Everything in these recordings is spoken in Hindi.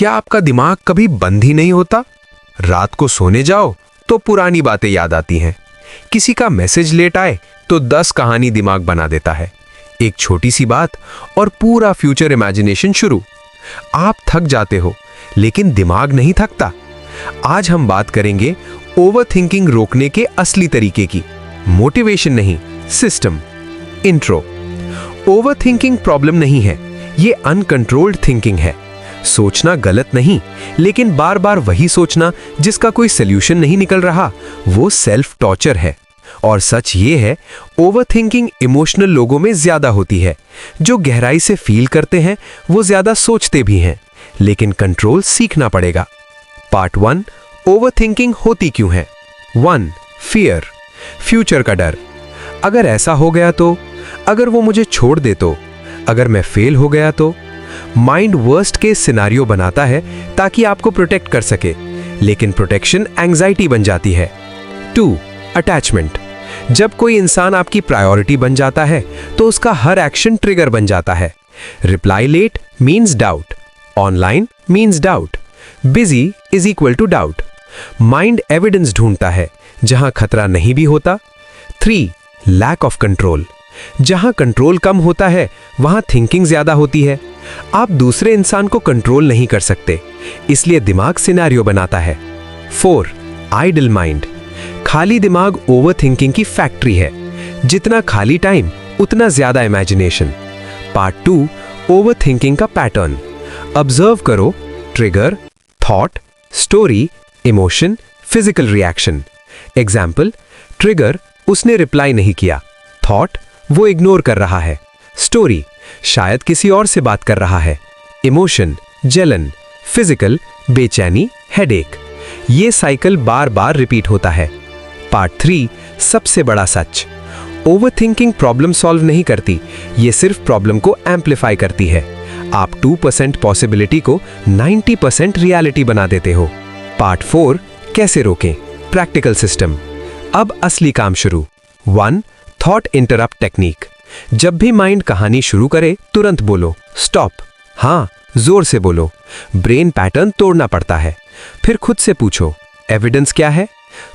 क्या आपका दिमाग कभी बंद ही नहीं होता? रात को सोने जाओ तो पुरानी बातें याद आती हैं। किसी का मैसेज लेट आए तो 10 कहानी दिमाग बना देता है। एक छोटी सी बात और पूरा फ्यूचर इमेजिनेशन शुरू। आप थक जाते हो लेकिन दिमाग नहीं थकता। आज हम बात करेंगे ओवरथिंकिंग रोकने के असली तरीके की। मोटिवेशन नहीं, सिस्टम। इंट्रो। ओवरथिंकिंग प्रॉब्लम नहीं है, ये अनकंट्रोल्ड थिंकिंग है। सोचना गलत नहीं, लेकिन बार बार वही सोचना जिसका कोई सल्यूशन नहीं निकल रहा, वो सेल्फ टॉर्चर है। और सच ये है, ओवरथिंकिंग इमोशनल लोगों में ज्यादा होती है। जो गहराई से फील करते हैं वो ज्यादा सोचते भी हैं, लेकिन कंट्रोल सीखना पड़ेगा। पार्ट 1, ओवरथिंकिंग होती क्यों है। 1, फियर, फ्यूचर का डर। अगर ऐसा हो गया तो, अगर वो मुझे छोड़ दे तो, अगर मैं फेल हो गया तो। माइंड वर्स्ट केस सिनेरियो बनाता है ताकि आपको प्रोटेक्ट कर सके, लेकिन प्रोटेक्शन एंजाइटी बन जाती है। 2, अटैचमेंट। जब कोई इंसान आपकी प्रायोरिटी बन जाता है तो उसका हर एक्शन ट्रिगर बन जाता है। Reply late means doubt, online means doubt, busy is equal to doubt. Mind evidence ढूंढता है जहां खतरा नहीं भी होता। 3, लैक ऑफ कंट्रोल। जहां कंट्रोल कम होता है वहां थिंकिंग ज्यादा होती है। आप दूसरे इंसान को कंट्रोल नहीं कर सकते, इसलिए दिमाग सिनेरियो बनाता है। 4, आइडल माइंड। खाली दिमाग ओवरथिंकिंग की फैक्ट्री है। जितना खाली टाइम उतना ज्यादा इमेजिनेशन। पार्ट 2, ओवरथिंकिंग का पैटर्न। ऑब्जर्व करो, trigger, thought, story, emotion, physical reaction. Example, trigger, उसने रिप्लाई नहीं किया। थॉट, वो इग्नोर कर रहा है। स्टोरी, शायद किसी और से बात कर रहा है। इमोशन, जलन। फिजिकल, बेचैनी, हेडेक। ये साइकिल बार बार रिपीट होता है। पार्ट 3, सबसे बड़ा सच। ओवरथिंकिंग प्रॉब्लम सॉल्व नहीं करती, ये सिर्फ प्रॉब्लम को एम्पलीफाई करती है। आप 2% पॉसिबिलिटी को 90% रियलिटी बना देते हो। पार्ट 4, कैसे रोकें, प्रैक्टिकल सिस्टम। अब असली काम शुरू। 1, थॉट इंटरप्ट टेक्निक। जब भी माइंड कहानी शुरू करे तुरंत बोलो स्टॉप। हाँ, जोर से बोलो। ब्रेन पैटर्न तोड़ना पड़ता है। फिर खुद से पूछो, एविडेंस क्या है।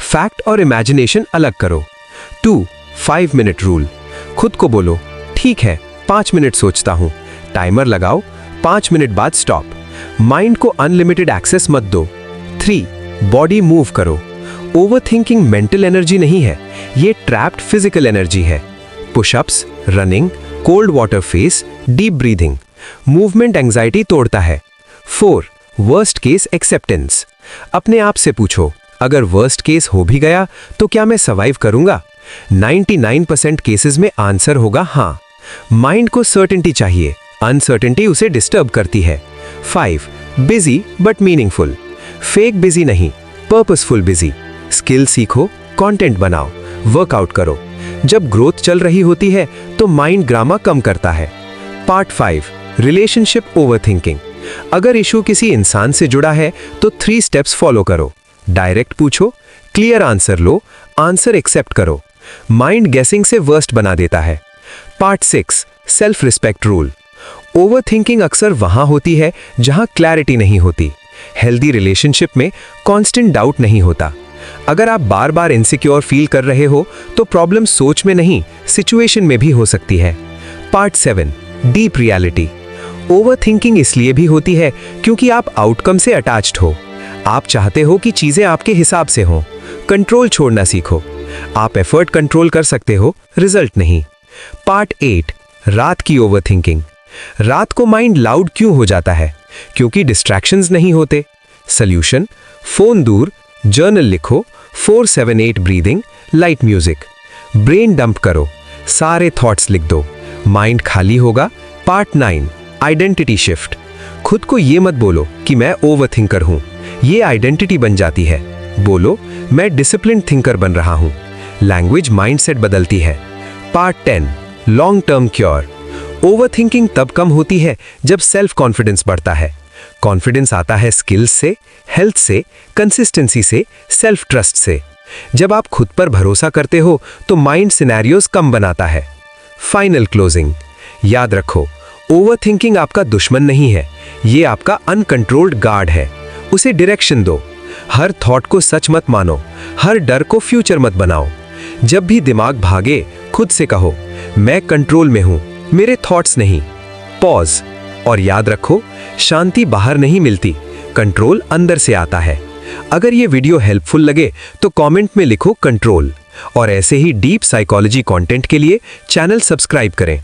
फैक्ट और इमेजिनेशन अलग करो। 2, 5 मिनट रूल। खुद को बोलो, ठीक है 5 मिनट सोचता हूं। टाइमर लगाओ, 5 मिनट बाद स्टॉप। माइंड को अनलिमिटेड एक्सेस मत दो। 3, बॉडी मूव करो। ओवरथिंकिंग मेंटल एनर्जी नहीं है, ये ट्रैप्ड फिजिकल एनर्जी है। Pushups, running, cold water face, deep breathing. Movement anxiety तोड़ता है। 4, वर्स्ट केस एक्सेप्टेंस। अपने आप से पूछो, अगर वर्स्ट केस हो भी गया तो क्या मैं सर्वाइव करूंगा। 99% केसेस में आंसर होगा हाँ। माइंड को सर्टेनिटी चाहिए, अनसर्टेनिटी उसे डिस्टर्ब करती है। 5, busy but meaningful. Fake busy नहीं, पर्पसफुल बिजी। स्किल सीखो, कंटेंट बनाओ, वर्कआउट करो। जब ग्रोथ चल रही होती है तो माइंड ड्रामा कम करता है। Part 5, relationship overthinking. अगर इशू किसी इंसान से जुड़ा है तो 3 स्टेप्स फॉलो करो। डायरेक्ट पूछो, क्लियर आंसर लो, आंसर एक्सेप्ट करो। माइंड गेसिंग से वर्स्ट बना देता है। Part 6, self respect rule. Overthinking अक्सर वहां होती है जहां क्लैरिटी नहीं होती। हेल्दी रिलेशनशिप में कांस्टेंट डाउट नहीं होता। अगर आप बार बार इनसिक्योर फील कर रहे हो तो प्रॉब्लम सोच में नहीं, सिचुएशन में भी हो सकती है। Part 7, deep reality. ओवरथिंकिंग इसलिए भी होती है क्योंकि आप आउटकम से अटैच्ड हो। आप चाहते हो कि चीजें आपके हिसाब से हों। कंट्रोल छोड़ना सीखो। आप एफर्ट कंट्रोल कर सकते हो, रिजल्ट नहीं। पार्ट 8, रात की ओवरथिंकिंग। रात को माइंड लाउड क्यों हो जाता है? क्योंकि डिस्ट्रैक्शंस नहीं होते। सॉल्यूशन, फोन दूर, जर्नल लिखो, 4-7-8 breathing, light music. Brain dump करो, सारे थॉट्स लिख दो, माइंड खाली होगा। Part 9, identity shift. खुद को ये मत बोलो कि मैं ओवरथिंकर हूं, ये आइडेंटिटी बन जाती है। बोलो, मैं डिसिप्लिन्ड थिंकर बन रहा हूं। लैंग्वेज माइंडसेट बदलती है। Part 10, long term cure. Overthinking तब कम होती है जब सेल्फ कॉन्फिडेंस बढ़ता है। कॉन्फिडेंस आता है स्किल्स से, हेल्थ से, कंसिस्टेंसी से, सेल्फ ट्रस्ट से। जब आप खुद पर भरोसा करते हो तो माइंड सिनेरियोज कम बनाता है। Final closing. याद रखो, ओवरथिंकिंग आपका दुश्मन नहीं है, ये आपका अनकंट्रोल्ड गार्ड है। उसे डायरेक्शन दो। हर थॉट को सच मत मानो, हर डर को फ्यूचर मत बनाओ। जब भी दिमाग भागे, खुद से कहो, मैं कंट्रोल में हूं, मेरे थॉट्स नहीं। पॉज। और याद रखो, शांति बाहर नहीं मिलती, कंट्रोल अंदर से आता है। अगर ये वीडियो हेल्पफुल लगे तो कमेंट में लिखो कंट्रोल। और ऐसे ही डीप साइकोलॉजी कंटेंट के लिए चैनल सब्सक्राइब करें।